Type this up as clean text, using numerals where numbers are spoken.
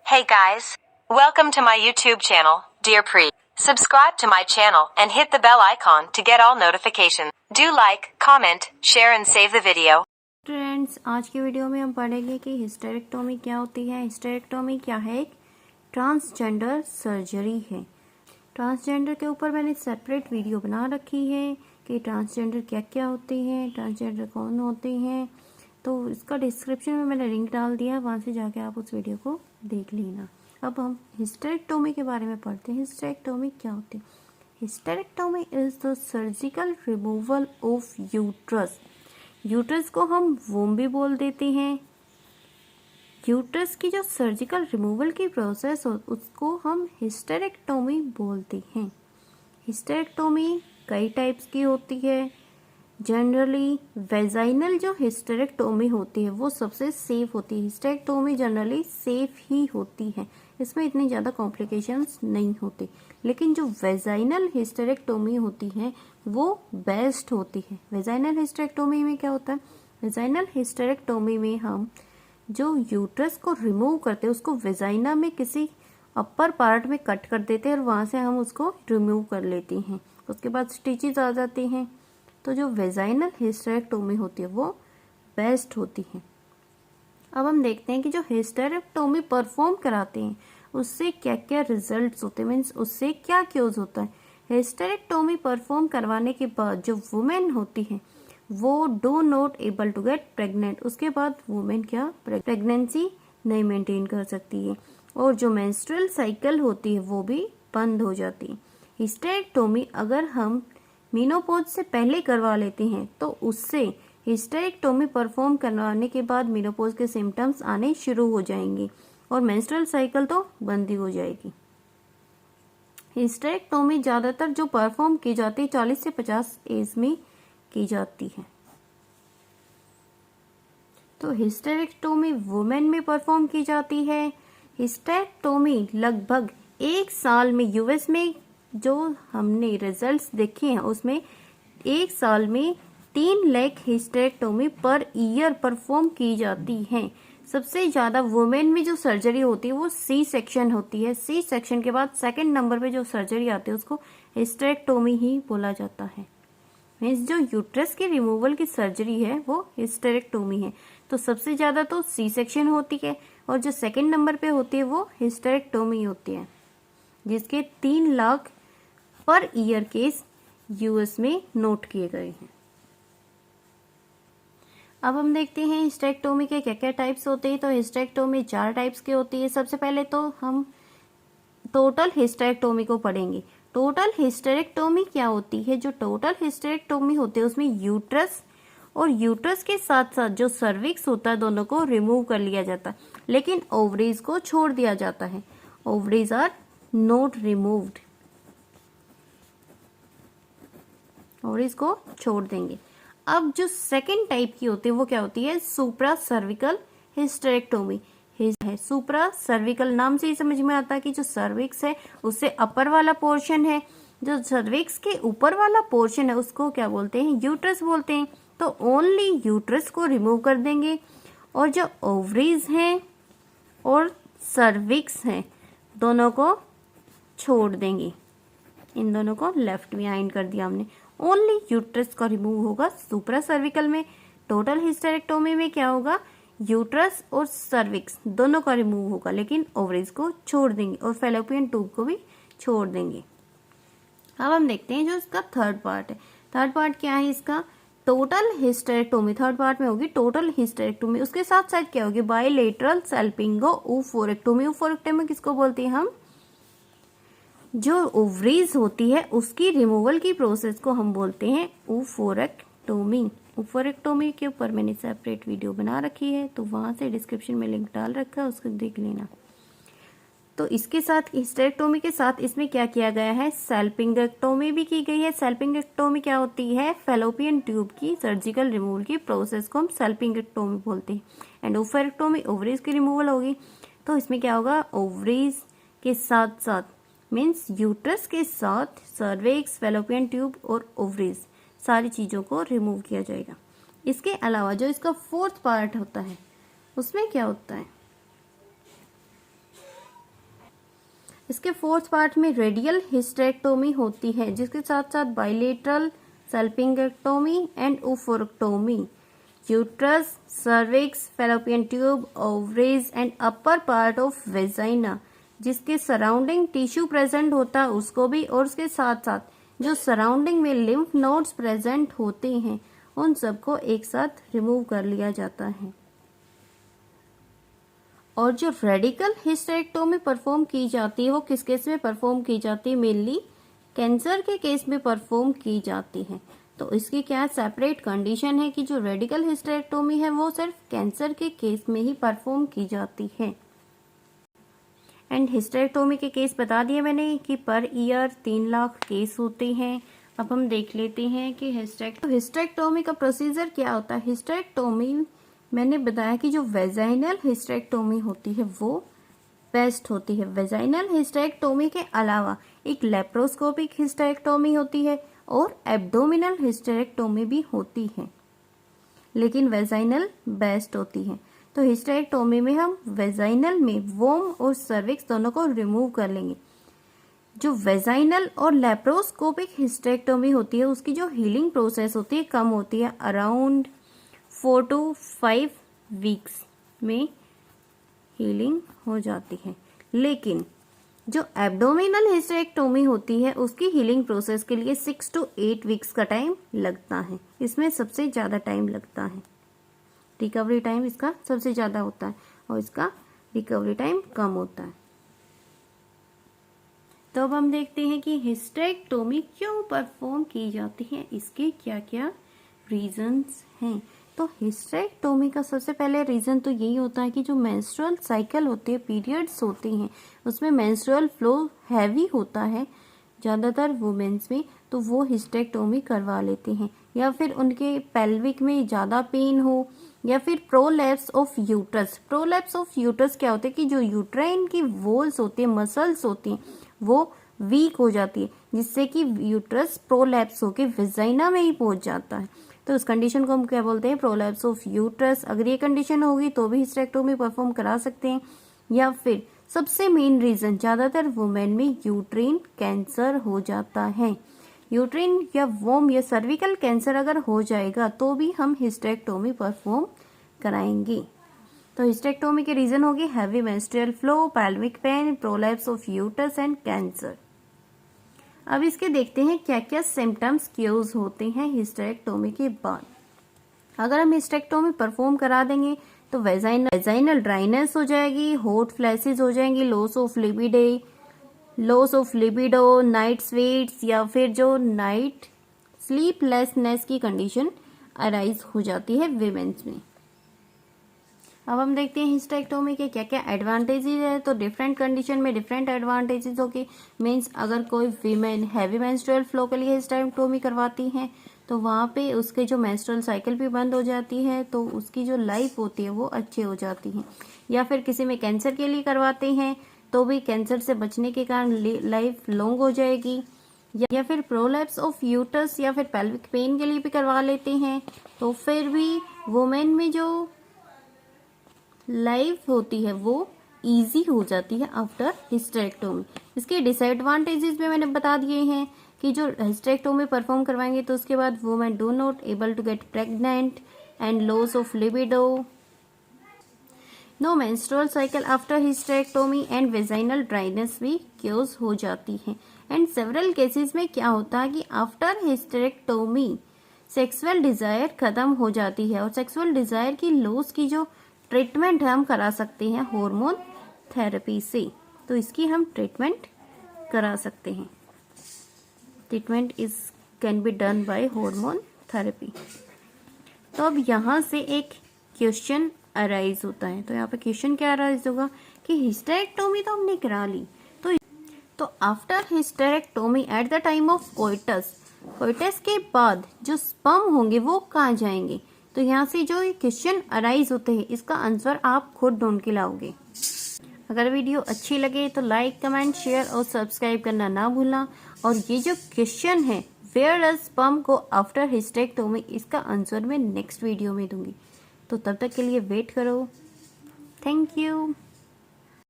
Hey guys, welcome to my YouTube channel, Dear Pre. Subscribe to my channel and hit the bell icon to get all notifications. Do like, comment, share and save the video. Friends, आज की video में हम पढ़ेंगे कि hysterectomy क्या होती है। Hysterectomy क्या है? एक ट्रांसजेंडर सर्जरी है। ट्रांसजेंडर के ऊपर मैंने सेपरेट वीडियो बना रखी है कि ट्रांसजेंडर क्या क्या होती हैं, ट्रांसजेंडर कौन होते हैं। तो इसका डिस्क्रिप्शन में मैंने लिंक डाल दिया है, वहाँ से जाके आप उस वीडियो को देख लेना। अब हम हिस्टेरेक्टोमी के बारे में पढ़ते हैं। हिस्टेरेक्टोमी क्या होती है? Hysterectomy is the surgical removal of uterus. Uterus को हम वोम भी बोल देते हैं। यूट्रस की जो सर्जिकल रिमूवल की प्रोसेस हो उसको हम हिस्टेरेक्टोमी बोलते हैं। हिस्टेरेक्टोमी कई टाइप्स की होती है। जनरली वेजाइनल जो हिस्टेरेक्टोमी होती है वो सबसे सेफ होती है। हिस्टेरेक्टोमी जनरली सेफ ही होती है, इसमें इतनी ज़्यादा कॉम्प्लिकेशंस नहीं होती। लेकिन जो वेजाइनल हिस्टेरेक्टोमी होती है वो बेस्ट होती है। वेजाइनल हिस्टेरेक्टोमी में क्या होता है? वेजाइनल हिस्टेरेक्टोमी में हम जो यूट्रस को रिमूव करते हैं उसको वेजाइना में किसी अपर पार्ट में कट कर देते हैं और वहाँ से हम उसको रिमूव कर लेते हैं। उसके बाद स्टिचेस आ जाते हैं। तो जो वेजाइनल हिस्टेरेक्टोमी होती है वो बेस्ट होती है। अब हम देखते हैं कि जो हिस्टेरेक्टोमी परफॉर्म कराते हैं उससे क्या क्या रिजल्ट्स होते हैं, मीन्स उससे क्या क्यूज होता है। हिस्टेरेक्टोमी परफॉर्म करवाने के बाद जो वुमेन होती है वो do not able to get pregnant. उसके बाद वुमेन क्या प्रेगनेंसी नहीं मेंटेन कर सकती है और जो मेंस्ट्रुअल साइकिल होती है वो भी बंद हो जाती है। हिस्टेरेक्टोमी अगर हम मीनोपॉज से पहले करवा लेते हैं तो उससे हिस्टेरेक्टोमी परफॉर्म करवाने के बाद मीनोपॉज के सिम्टम्स आने शुरू हो जाएंगे और मेंस्ट्रुअल साइकिल तो बंद ही हो जाएगी। हिस्टेरेक्टोमी ज्यादातर जो परफॉर्म की जाती है 40 से 50 एज में की जाती है। तो हिस्टेरेक्टोमी वुमेन में परफॉर्म की जाती है। हिस्टेरेक्टोमी लगभग 1 साल में यूएस में जो हमने रिजल्ट्स देखे हैं उसमें 1 साल में 3 lakh hysterectomy per year perform की जाती है। सबसे ज्यादा वुमेन में जो सर्जरी होती है वो सी सेक्शन होती है। सी सेक्शन के बाद सेकंड नंबर पे जो सर्जरी आती है उसको हिस्टेरेक्टोमी ही बोला जाता है। मीन्स जो यूट्रस के रिमूवल की सर्जरी है वो हिस्टेरेक्टोमी है। तो सबसे ज्यादा तो सी सेक्शन होती है और जो सेकंड नंबर पे होती है वो हिस्टेरेक्टोमी होती है, जिसके 3 lakh per year case US में नोट किए गए हैं। अब हम देखते हैं हिस्टेरेक्टोमी के क्या क्या टाइप्स होते हैं। तो हिस्टेरेक्टोमी 4 टाइप्स की होती है। सबसे पहले तो हम टोटल हिस्टेरेक्टोमी को पढ़ेंगे। टोटल हिस्टेरेक्टोमी क्या होती है? जो टोटल हिस्टेरेक्टोमी होती है उसमें यूट्रस और यूट्रस के साथ साथ जो सर्विक्स होता है दोनों को रिमूव कर लिया जाता है, लेकिन ओवरीज को छोड़ दिया जाता है। ओवरीज आर नॉट रिमूव्ड, और इसको छोड़ देंगे। अब जो सेकंड टाइप की होती है वो क्या होती है? सुप्रा सर्विकल हिस्टेरेक्टोमी है। सुप्रा सर्विकल नाम से ही समझ में आता है कि जो सर्विक्स है उससे अपर वाला पोर्शन है। जो सर्विक्स के ऊपर वाला पोर्शन है उसको क्या बोलते हैं? यूट्रस बोलते हैं। तो ओनली यूट्रस को रिमूव कर देंगे और जो ओवरीज हैं और सर्विक्स हैं दोनों को छोड़ देंगे। इन दोनों को लेफ्ट बिहाइंड कर दिया हमने। ओनली यूट्रस का रिमूव होगा सुप्रा सर्विकल में। टोटल हिस्टेरेक्टोमी में क्या होगा? यूट्रस और सर्विक्स दोनों का रिमूव होगा, लेकिन ओवरीज को छोड़ देंगे और फेलोपियन ट्यूब को भी छोड़ देंगे। अब हम देखते हैं जो इसका थर्ड पार्ट है। थर्ड पार्ट क्या है इसका? टोटल हिस्टेरेक्टोमी थर्ड पार्ट में होगी टोटल हिस्टेरेक्टोमी। उसके साथ साथ क्या होगी? बायलेटरल सैल्पिंगो ओफोरेक्टोमी। ओफोरेक्टोमी किसको बोलते हैं हम? जो ओवरीज होती है उसकी रिमूवल की प्रोसेस को हम बोलते हैं ओफोरेक्टोमी। ओफोरेक्टोमी के ऊपर मैंने सेपरेट वीडियो बना रखी है, तो वहां से डिस्क्रिप्शन में लिंक डाल रखा है, उसको देख लेना। तो इसके साथ हिस्टेरेक्टोमी के साथ इसमें क्या किया गया है? सैल्पिंगेक्टोमी भी की गई है। सैल्पिंगेक्टोमी क्या होती है? फेलोपियन ट्यूब की सर्जिकल रिमूवल की प्रोसेस को हम सैल्पिंगेक्टोमी बोलते हैं। एंड ओफोरेक्टोमी ओवरीज की रिमूवल होगी। तो इसमें क्या होगा? ओवरीज के साथ साथ मीन्स यूट्रस के साथ सर्विक्स, फेलोपियन ट्यूब और ओवरीज सारी चीजों को रिमूव किया जाएगा। इसके अलावा जो इसका फोर्थ पार्ट होता है उसमें क्या होता है? इसके फोर्थ पार्ट में रेडियल हिस्टेरेक्टोमी होती है, जिसके साथ साथ bilateral salpingectomy and oophorectomy. Uterus, cervix, fallopian tube, ovaries and upper part of vagina, जिसके सराउंडिंग टिश्यू प्रेजेंट होता है उसको भी, और उसके साथ साथ जो सराउंडिंग में लिम्फ नोड्स प्रेजेंट होते हैं उन सबको एक साथ रिमूव कर लिया जाता है। और जो रेडिकल हिस्टेरेक्टोमी परफॉर्म की जाती है वो किस केस में परफॉर्म की जाती है? मेनली कैंसर के केस में परफॉर्म की जाती है। तो इसकी क्या सेपरेट कंडीशन है कि जो रेडिकल हिस्टेरेक्टोमी है वो सिर्फ कैंसर के केस में ही परफॉर्म की जाती है। एंड हिस्टेरेक्टोमी के केस बता दिए मैंने कि पर ईयर 3 लाख केस होते हैं। अब हम देख लेते हैं कि हिस्टेरेक्टोमी का प्रोसीजर क्या होता है। हिस्टेरेक्टोमी मैंने बताया कि जो वेजाइनल हिस्टेरेक्टोमी होती है वो बेस्ट होती है। वेजाइनल हिस्टेरेक्टोमी के अलावा एक लेप्रोस्कोपिक हिस्टेरेक्टोमी होती है और एब्डोमिनल हिस्टेरेक्टोमी भी होती है, लेकिन वेजाइनल बेस्ट होती है। तो हिस्टेरेक्टोमी में हम वेजाइनल में वोम और सर्विक्स दोनों को रिमूव कर लेंगे। जो वेजाइनल और लेप्रोस्कोपिक हिस्टेरेक्टोमी होती है उसकी जो हीलिंग प्रोसेस होती है कम होती है, अराउंड 4 to 5 वीक्स में हीलिंग हो जाती है। लेकिन जो एब्डोमिनल हिस्टेरेक्टोमी होती है उसकी हीलिंग प्रोसेस के लिए 6 to 8 वीक्स का टाइम लगता है। इसमें सबसे ज़्यादा टाइम लगता है, रिकवरी टाइम इसका सबसे ज़्यादा होता है और इसका रिकवरी टाइम कम होता है। तो अब हम देखते हैं कि हिस्टेरेक्टोमी क्यों परफॉर्म की जाती है, इसके क्या क्या रीजंस हैं। तो हिस्टेरेक्टोमी का सबसे पहले रीजन तो यही होता है कि जो मेंस्ट्रुअल साइकिल होती है, पीरियड्स होते हैं, उसमें मेंस्ट्रुअल फ्लो हैवी होता है ज़्यादातर वुमेन्स में, तो वो हिस्टेरेक्टोमी करवा लेते हैं। या फिर उनके पेल्विक में ज़्यादा पेन हो, या फिर prolapse of uterus. Prolapse of uterus क्या होता है कि जो यूट्राइन की वॉल्स होती है, मसल्स होती हैं, वो वीक हो जाती है, जिससे कि यूट्रस प्रोलैप्स होके वेजाइना में ही पहुंच जाता है। तो उस कंडीशन को हम क्या बोलते हैं? Prolapse of uterus. अगर ये कंडीशन होगी तो भी हिस्टेरेक्टोमी परफॉर्म करा सकते हैं। या फिर सबसे मेन रीजन ज्यादातर वुमेन में यूट्रीन कैंसर हो जाता है। यूट्रीन या वोम या सर्विकल कैंसर अगर हो जाएगा तो भी हम हिस्टेरेक्टोमी परफॉर्म कराएंगे। तो हिस्टेरेक्टोमी के रीजन होगी heavy menstrual flow, pelvic pain, prolapse of uterus and cancer. अब इसके देखते हैं क्या क्या सिम्टम्स क्यूज होते हैं हिस्टेरेक्टोमी के बाद। अगर हम हिस्टेरेक्टोमी परफॉर्म करा देंगे तो वेजाइनल ड्राइनेस हो जाएगी, हॉट फ्लैशेस हो जाएंगी, loss of libido, night sweats या फिर जो नाइट स्लीपलेसनेस की कंडीशन अराइज हो जाती है विमेन्स में। अब हम देखते हैं हिस्टेरेक्टोमी के क्या क्या एडवांटेजेस है। तो डिफरेंट कंडीशन में डिफरेंट एडवांटेजेस होगी। मीन्स अगर कोई वीमेन हैवी मेंस्ट्रुअल फ्लो के लिए हिस्टेरेक्टोमी करवाती हैं तो वहाँ पे उसके जो मेंस्ट्रुअल साइकिल भी बंद हो जाती है, तो उसकी जो लाइफ होती है वो अच्छी हो जाती है। या फिर किसी में कैंसर के लिए करवाते हैं तो भी कैंसर से बचने के कारण लाइफ लॉन्ग हो जाएगी। या फिर प्रोलैप्स ऑफ यूट्रस या फिर पेल्विक पेन के लिए भी करवा लेते हैं तो फिर भी वुमेन में जो लाइफ होती है वो इजी हो जाती है आफ्टर हिस्टेरेक्टोमी। इसके डिसएडवांटेजेस भी मैंने बता दिए हैं कि जो हिस्टेरेक्टोमी परफॉर्म करवाएंगे तो उसके बाद women do not able to get pregnant and loss of libido, no menstrual cycle after hysterectomy and vaginal dryness भी क्यूज हो जाती है। एंड सेवरल केसेस में क्या होता है कि आफ्टर हिस्टेरेक्टोमी सेक्सुअल डिजायर खत्म हो जाती है और सेक्सुअल डिजायर की लॉस की जो ट्रीटमेंट हम करा सकते हैं हार्मोन थेरेपी से। तो इसकी हम ट्रीटमेंट करा सकते हैं। Treatment is can be done by hormone therapy. तो अब यहाँ से एक क्वेश्चन अराइज होता है। तो यहाँ पे क्वेश्चन क्या अराइज होगा कि हिस्टेरेक्टोमी तो हमने करा ली, तो after hysterectomy at the time of coitus के बाद जो स्पर्म होंगे वो कहाँ जाएंगे? तो यहाँ से जो क्वेश्चन अराइज होते हैं इसका आंसर आप खुद ढूंढ के लाओगे। अगर वीडियो अच्छी लगे तो लाइक, कमेंट, शेयर और सब्सक्राइब करना ना भूलना। और ये जो क्वेश्चन है where does sperm go after hysterectomy, इसका आंसर मैं नेक्स्ट वीडियो में दूंगी। तो तब तक के लिए वेट करो। Thank you.